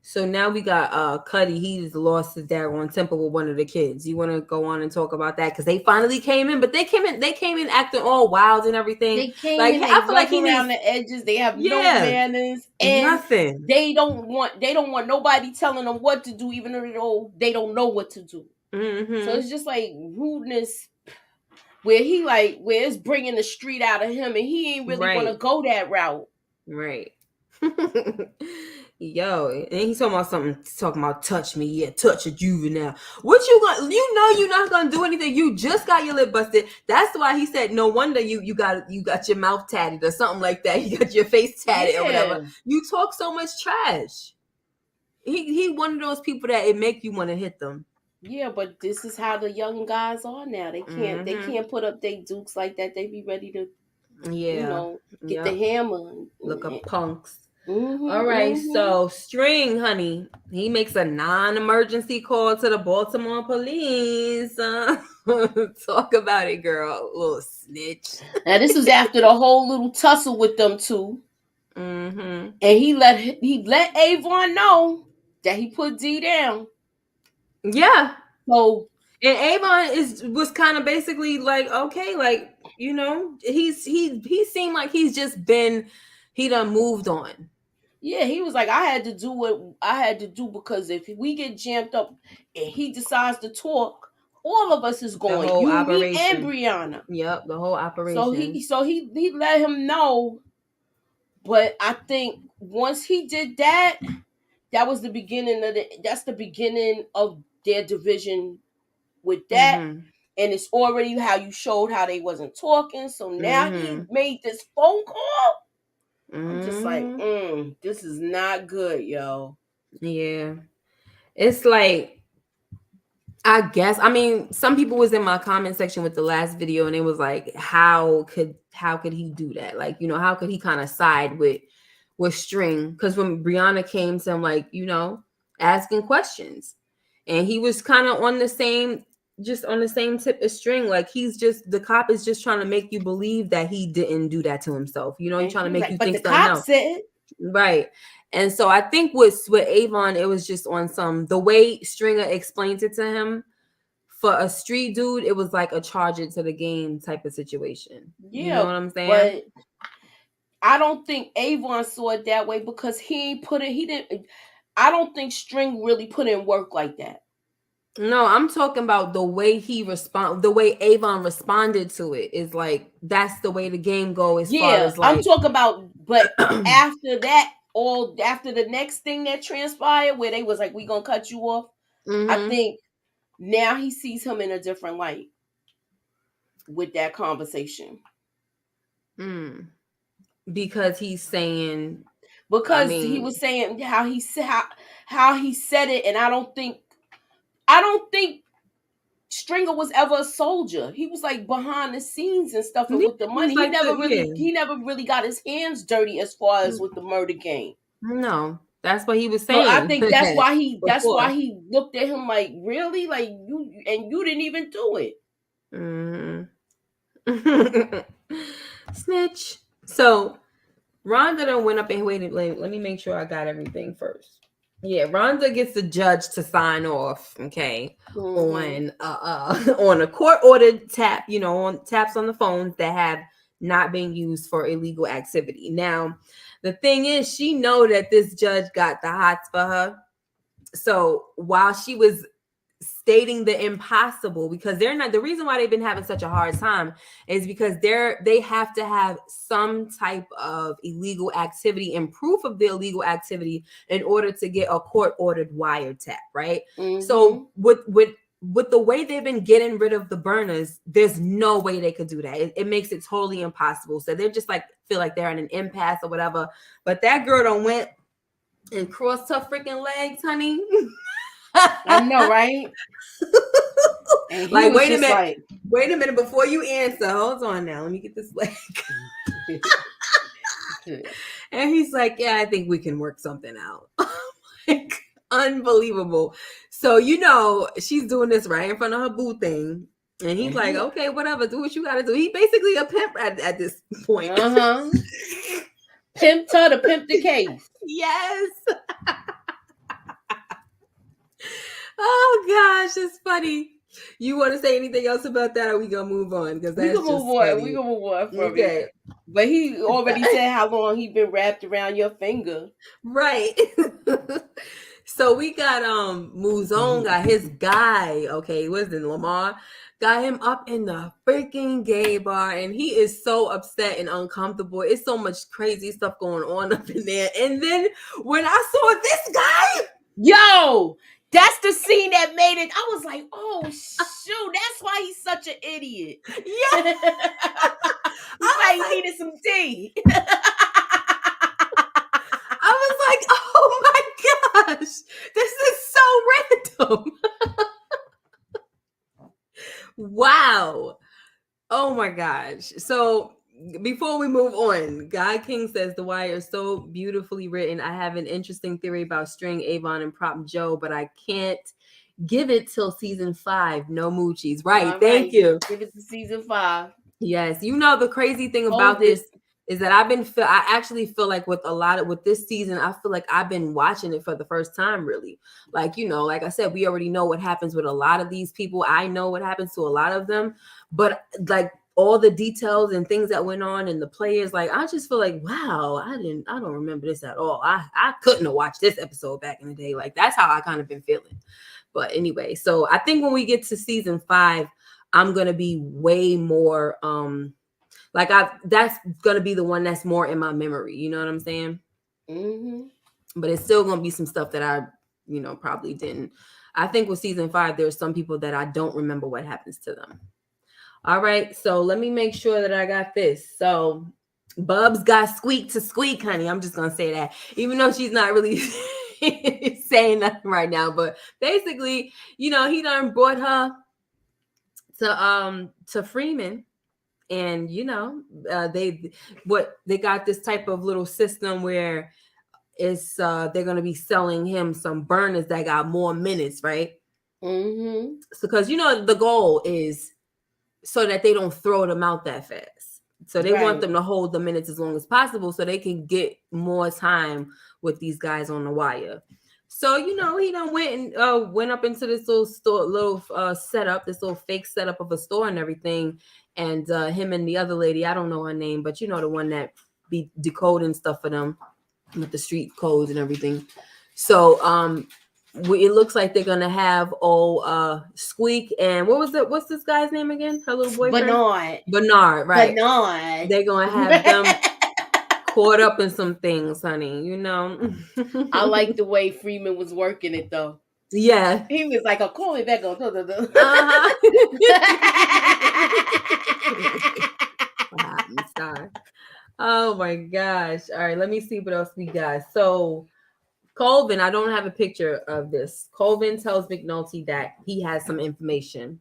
So now we got Cuddy. He's lost his daggone temper with one of the kids. You want to go on and talk about that? Because they finally came in, but they came in acting all wild and everything. They came in, I feel like around the edges. They have no manners and nothing. They don't want nobody telling them what to do, even though they don't know what to do. So it's just like rudeness, where it's bringing the street out of him, and he ain't really want to go that route. Right. Yo, and he's talking about touch me. Yeah, touch a juvenile. What you got? You're not gonna do anything. You just got your lip busted. That's why he said, no wonder you got your mouth tatted or something like that. You got your face tatted or whatever. You talk so much trash. He one of those people that it make you want to hit them. Yeah, but this is how the young guys are now. They can't put up their dukes like that. They be ready to get the hammer. Look up punks. All right, so String, honey, he makes a non-emergency call to the Baltimore police. Talk about it, girl, little snitch. Now this was after the whole little tussle with them two, and he let Avon know that he put D down. Yeah. So and Avon was kind of basically like, okay, like, he seemed like he done moved on. Yeah, he was like, I had to do what I had to do, because if we get jammed up and he decides to talk, all of us is going. You, operation. Me, and Brianna. Yep, the whole operation. So he let him know. But I think once he did that, that was the beginning that's the beginning of their division with that. And it's already how you showed how they wasn't talking. So now he made this phone call. I'm just like, this is not good, yo. Yeah. It's like, I guess. I mean, some people was in my comment section with the last video, and it was like, how could he do that? Like, you know, how could he kind of side with String? Because when Brianna came to him, like, you know, asking questions, and he was kind of on the same, just on the same tip as String. Like, he's just, the cop is just trying to make you believe that he didn't do that to himself. You know, he's trying to make you but think the something cop else. said, Right. And so I think with Avon, it was just on some, the way Stringer explained it to him. For a street dude, it was like a charge it to the game type of situation. yeah, You know what I'm saying? but I don't think Avon saw it that way because he didn't. I don't think String really put in work like that. No, I'm talking about the way the way Avon responded to it is like, that's the way the game go as far as like. I'm talking about, but after that, after the next thing that transpired where they was like, we gonna cut you off, I think now he sees him in a different light with that conversation. Because he's saying, he was saying how he said it, and I don't think Stringer was ever a soldier. He was like behind the scenes and stuff, and with the money, like he never really got his hands dirty as far as with the murder game. No, that's what he was saying. So I think that's why he looked at him like, really, like you didn't even do it. Snitch. So Rhonda done went up and waited. Let me make sure I got everything first. Yeah, Rhonda gets the judge to sign off, okay, on a court-ordered tap, you know, on taps on the phones that have not been used for illegal activity. Now, the thing is, she know that this judge got the hots for her. So while she was stating the impossible, because they're not, the reason why they've been having such a hard time is because they have to have some type of illegal activity and proof of the illegal activity in order to get a court-ordered wiretap, right? So with the way they've been getting rid of the burners, there's no way they could do that. It makes it totally impossible. So they're just like, feel like they're in an impasse or whatever. But that girl done went and crossed her freaking legs, honey. I know, right? Like, wait a minute before you answer. Hold on now. Let me get this leg. And he's like, yeah, I think we can work something out. Like, unbelievable. So, you know, she's doing this right in front of her boo thing. And he's like, okay, whatever, do what you got to do. He basically a pimp at this point. Pimp her to pimp the case. Yes. Oh gosh, it's funny. You want to say anything else about that, or we gonna move on? Because we can move on from it. But he already said how long he been wrapped around your finger. Right. So we got Mouzon got his guy. Okay, was in Lamar. Got him up in the freaking gay bar, and he is so upset and uncomfortable. It's so much crazy stuff going on up in there. And then when I saw this guy, yo, that's the scene that made it. I was like, oh shoot, that's why he's such an idiot. Yeah. He needed some tea. I was like, oh my gosh, this is so random. Wow. Oh my gosh. So before we move on, Guy King says The Wire is so beautifully written. I have an interesting theory about String, Avon, and Prop Joe, but I can't give it till season 5. No moochies. Right. Thank you. Give it to season 5. Yes. You know, the crazy thing about this is that I actually feel like with this season, I feel like I've been watching it for the first time, really. Like, you know, like I said, we already know what happens with a lot of these people. I know what happens to a lot of them, but like all the details and things that went on and the players, like, I just feel like, wow, I don't remember this at all. I couldn't have watched this episode back in the day. Like, that's how I kind of been feeling. But anyway, so I think when we get to season 5, I'm going to be way more, that's going to be the one that's more in my memory. You know what I'm saying? But it's still going to be some stuff that I, you know, probably didn't. I think with season 5, there's some people that I don't remember what happens to them. All right. So let me make sure that I got this. So Bubs got squeak to squeak, honey. I'm just going to say that. Even though she's not really saying nothing right now, but basically, he done brought her to Freeman, and they got this type of little system where it's they're gonna be selling him some burners that got more minutes, right? Mm-hmm. So because the goal is so that they don't throw them out that fast. So they want them to hold the minutes as long as possible so they can get more time with these guys on the wire. So, he done went up into this little store, setup, this little fake setup of a store and everything. And him and the other lady, I don't know her name, but the one that be decoding stuff for them with the street codes and everything. So it looks like they're gonna have Squeak and what's this guy's name again? Her little boyfriend? Bernard, right. Bernard. They're gonna have them caught up in some things, honey. I like the way Freeman was working it though. Yeah. He was like, call me back on. Star. Oh my gosh. All right, let me see what else we got. So Colvin, I don't have a picture of this. Colvin tells McNulty that he has some information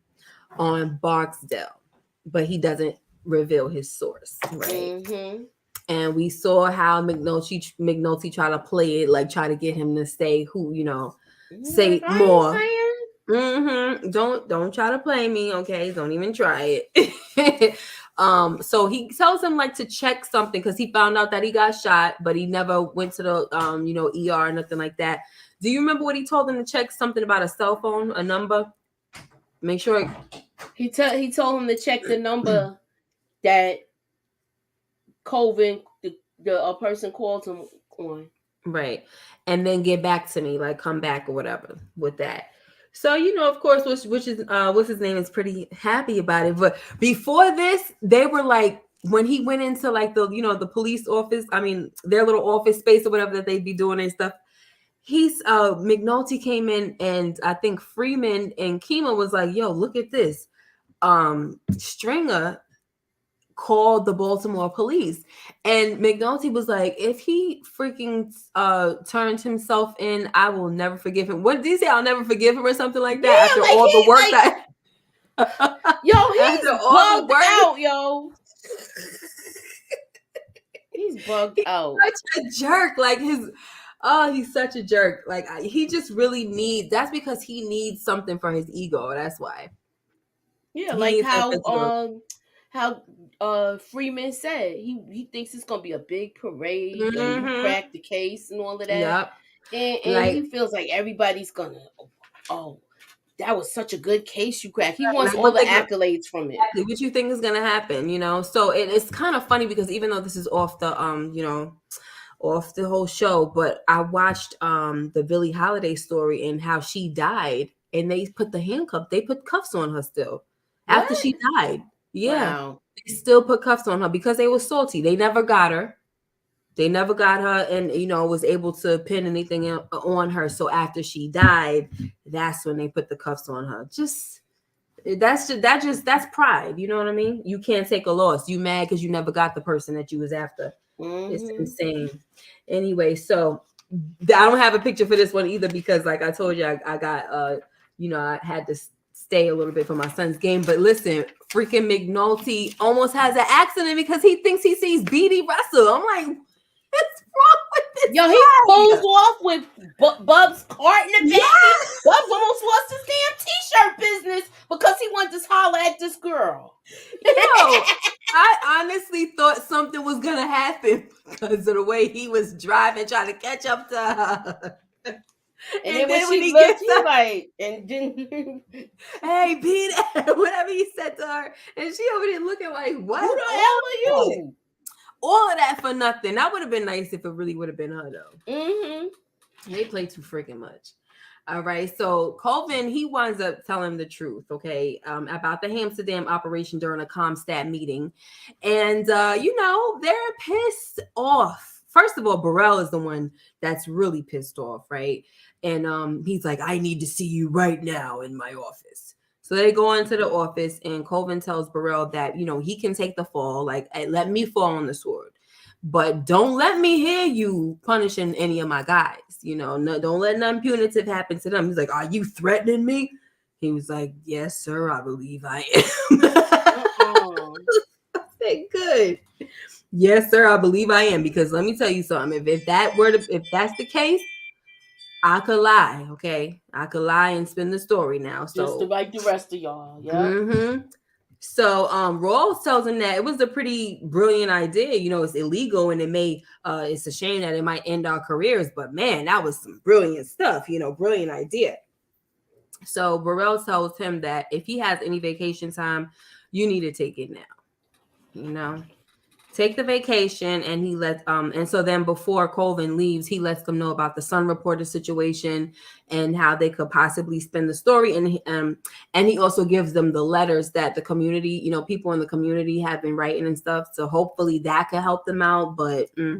on Barksdale, but he doesn't reveal his source, right? Mm-hmm. And we saw how McNulty try to play it, like try to get him to say say more. Mm-hmm. Don't try to play me, okay? Don't even try it. So he tells him like to check something because he found out that he got shot, but he never went to the ER or nothing like that. Do you remember what he told him to check something about a cell phone, a number? Make sure he told him to check the number that Colvin, a person called him on. Right. And then get back to me, like come back or whatever with that. So, of course, what's his name is pretty happy about it. But before this, they were like, when he went into like the police office, I mean, their little office space or whatever that they'd be doing and stuff. McNulty came in and I think Freeman and Kima was like, yo, look at this. Stringer called the Baltimore police, and McNulty was like, if he freaking turned himself in, I will never forgive him. What did he say? I'll never forgive him or something like that. Yeah, after like all the work that he's bugged out, yo. He's bugged out. Such a jerk. Like he's such a jerk. Like he just really needs. That's because he needs something for his ego. That's why. Yeah, like how Freeman said he thinks it's gonna be a big parade and you crack the case and all of that. Yep. And he feels like everybody's gonna that was such a good case you cracked. He wants all the accolades from it. Exactly. What you think is gonna happen, So it's kind of funny because even though this is off the off the whole show, but I watched the Billie Holiday story and how she died, and they put cuffs on her still. After she died. Yeah. Wow. They still put cuffs on her because they were salty. They never got her. And, was able to pin anything on her. So after she died, that's when they put the cuffs on her. That's pride. You know what I mean? You can't take a loss. You mad because you never got the person that you was after. Mm-hmm. It's insane. Anyway, so I don't have a picture for this one either because like I told you, I got, I had to stay a little bit for my son's game, but listen, freaking McNulty almost has an accident because he thinks he sees BD Russell. I'm like, what's wrong with this? Yo, he pulls off with Bub's cart in the back. Yeah. Bubs almost lost his damn t-shirt business because he wanted to holler at this girl. I honestly thought something was gonna happen because of the way he was driving, trying to catch up to her. And then when he gets up, like, and then hey, Peter, whatever he said to her, and she over there looking like, what? Who the hell are you? All of that for nothing. That would have been nice if it really would have been her, though. Mm-hmm. They play too freaking much. All right. So Colvin, he winds up telling the truth, okay, about the Hamsterdam operation during a Comstat meeting. And, they're pissed off. First of all, Burrell is the one that's really pissed off, right? And he's like, I need to see you right now in my office. So they go into the office and Colvin tells Burrell that, he can take the fall, like, let me fall on the sword. but don't let me hear you punishing any of my guys. No, don't let nothing punitive happen to them. He's like, are you threatening me? He was like, yes, sir, I believe I am. I said, good. Yes, sir, I believe I am. Because let me tell you something. If that's the case, I could lie, okay? I could lie and spin the story now. So just to like the rest of y'all, yeah. Mm-hmm. So Rawls tells him that it was a pretty brilliant idea. It's illegal and it's a shame that it might end our careers, but man, that was some brilliant stuff, brilliant idea. So Burrell tells him that if he has any vacation time, you need to take it now. Take the vacation, and he lets and so then before Colvin leaves, he lets them know about the Sun reporter situation and how they could possibly spin the story, and he also gives them the letters that the community, people in the community have been writing and stuff. So hopefully that could help them out, but I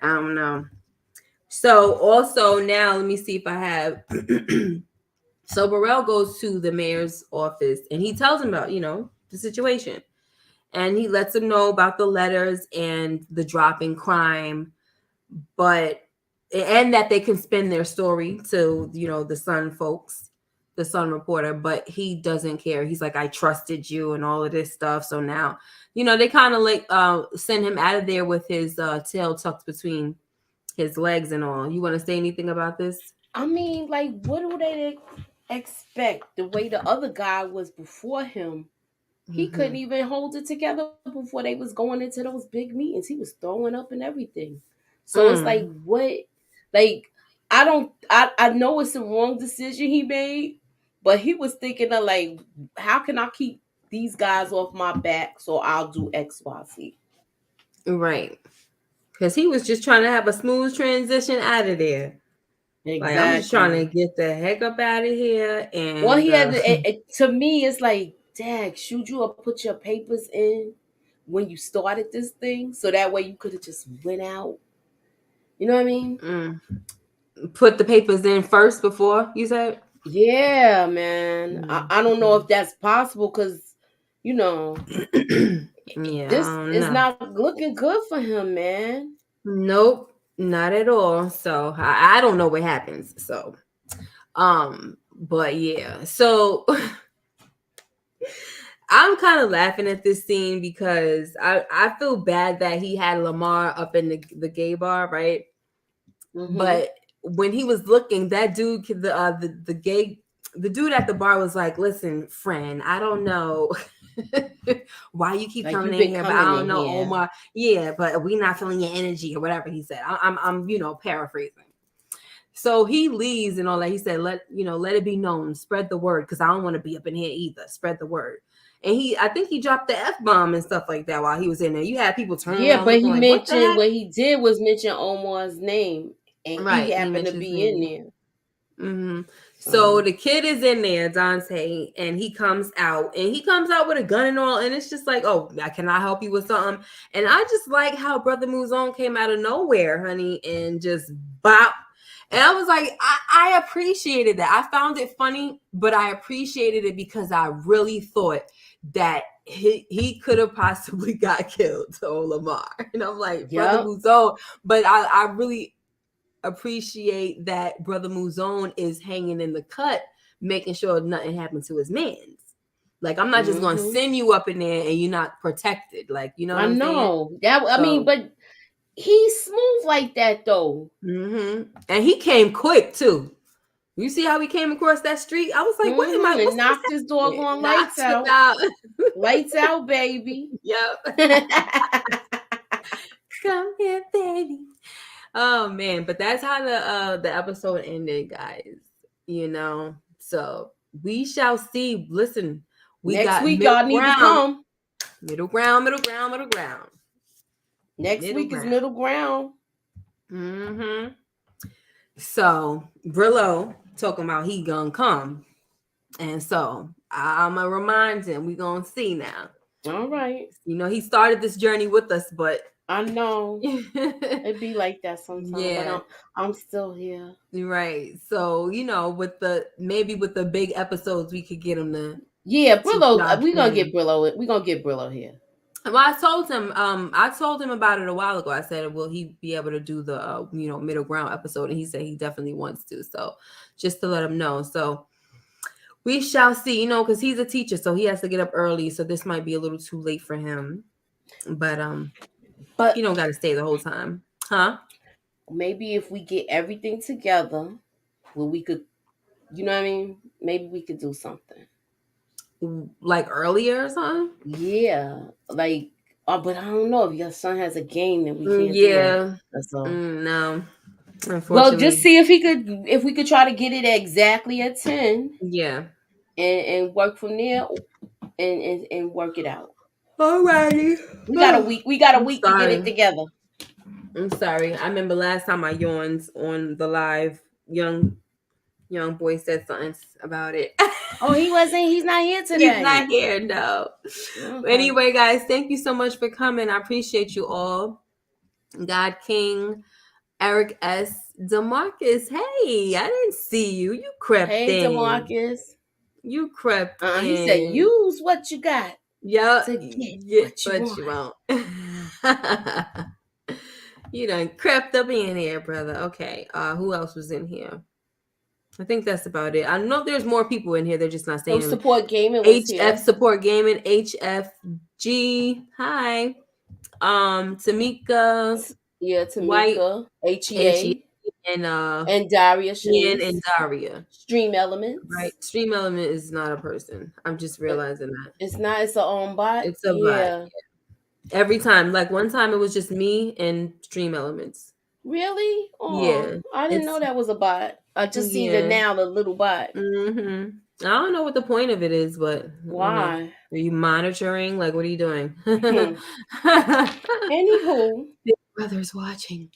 don't know. So also now let me see if I have. So Burrell goes to the mayor's office and he tells him about the situation. And he lets them know about the letters and the drop in crime, and that they can spin their story to, the Sun folks, the Sun reporter, but he doesn't care. He's like, I trusted you and all of this stuff. So now, they kind of like send him out of there with his tail tucked between his legs and all. You want to say anything about this? I mean, like, what do they expect? The way the other guy was before him, he couldn't even hold it together before they was going into those big meetings. He was throwing up and everything. So it's like, what? Like, I know it's the wrong decision he made, but he was thinking of like, how can I keep these guys off my back so I'll do X, Y, Z. Right. Because he was just trying to have a smooth transition out of there. Exactly. Like, I'm just trying to get the heck up out of here. And well, he had to me, it's like, Dad, should you have put your papers in when you started this thing, so that way you could have just went out? You know what I mean? Put the papers in first before you said? Yeah, man. I don't know if that's possible because, this is not looking good for him, man. Nope, not at all. So I don't know what happens. So, but yeah. So I'm kind of laughing at this scene because I feel bad that he had Lamar up in the gay bar, right? Mm-hmm. But when he was looking, that dude, the dude at the bar was like, "Listen, friend, I don't know why you keep coming in here, but I don't know, Omar. Yeah, but we not feeling your energy or whatever." He said, "I'm paraphrasing." So he leaves and all that. He said, "Let it be known, spread the word, because I don't want to be up in here either. Spread the word." And I think he dropped the F-bomb and stuff like that while he was in there. You had people turning. Yeah, but he mentioned what he did was mention Omar's name, and right, he happened to be in there. Mm-hmm. So the kid is in there, Dante, and he comes out with a gun and all, and it's just like, oh, can I help you with something? And I just like how Brother Mouzon came out of nowhere, honey, and just bop. And I was like, I appreciated that. I found it funny, but I appreciated it because I really thought that he could have possibly got killed to Lamar. And I'm like, Brother Mouzon, but I really appreciate that Brother Mouzon is hanging in the cut, making sure nothing happened to his mans. Like, I'm not just going to send you up in there and you're not protected. Like, you know what I'm saying? I mean, but he's smooth like that, though. Mm-hmm. And he came quick, too. You see how he came across that street? I was like, what am I? And knocked his doggone lights out. Lights out, baby. Yep. Come here, baby. Oh man, but that's how the episode ended, guys. So we shall see. Listen, next week y'all need to come. Middle ground. Next week is middle ground. Mm-hmm. So Brillo talking about he gonna come, and so I'm gonna remind him we gonna see now. All right. He started this journey with us, but. I know. It'd be like that sometimes. Yeah. But I'm still here. Right. So, with the big episodes, we could get him to. Yeah, Brillo. We're gonna get Brillo. We're gonna get Brillo here. Well, I told him about it a while ago. I said, will he be able to do the, middle ground episode? And he said he definitely wants to. So just to let him know. So we shall see, because he's a teacher, so he has to get up early. So this might be a little too late for him. But he don't got to stay the whole time. Huh? Maybe if we get everything together, well, we could, you know what I mean? Maybe we could do something. Like earlier or something? Yeah. Like, but I don't know if your son has a game that we can't do Yeah. that. That's all. No. Unfortunately. Well, just see if we could try to get it exactly at 10. Yeah. And work from there and work it out. Alrighty. We got a week. We got a week to get it together. I'm sorry. I remember last time I yawned on the live. Young boy said something about it. Oh, he's not here today. He's not here, no. Okay. Anyway, guys, thank you so much for coming. I appreciate you all. God King, Eric S. DeMarcus. Hey, I didn't see you. You crept in. Hey, DeMarcus. You crept in. He said, use what you got. Yeah. To get what you want. You done crept up in here, brother. Okay. Who else was in here? I think that's about it. I know there's more people in here. They're just not saying. Support Gaming was HF here. Support Gaming, HFG. Hi. Tamika. Yeah, Tamika. White, HEA. And Daria. And Daria. Stream Elements. Right. Stream Element is not a person. I'm just realizing that. It's not. It's a bot. It's a bot. Yeah. Every time. Like one time it was just me and Stream Elements. Really? Oh, yeah. I didn't know that was a bot. I just see the little bot. Mm-hmm. I don't know what the point of it is, but why? Are you monitoring? Like, what are you doing? Anywho, Big Brother's watching.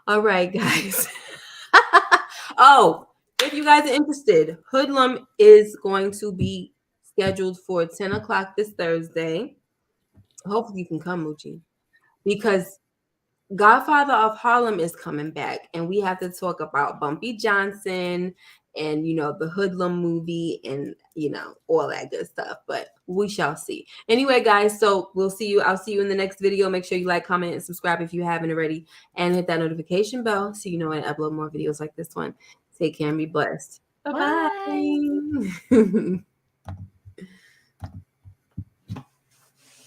All right, guys. Oh, if you guys are interested, Hoodlum is going to be scheduled for 10 o'clock this Thursday. Hopefully you can come, Moochie, because Godfather of Harlem is coming back, and we have to talk about Bumpy Johnson and, the Hoodlum movie and, all that good stuff. But we shall see. Anyway, guys, so we'll see you. I'll see you in the next video. Make sure you like, comment, and subscribe if you haven't already, and hit that notification bell so you know when I upload more videos like this one. Take care and be blessed. Bye-bye.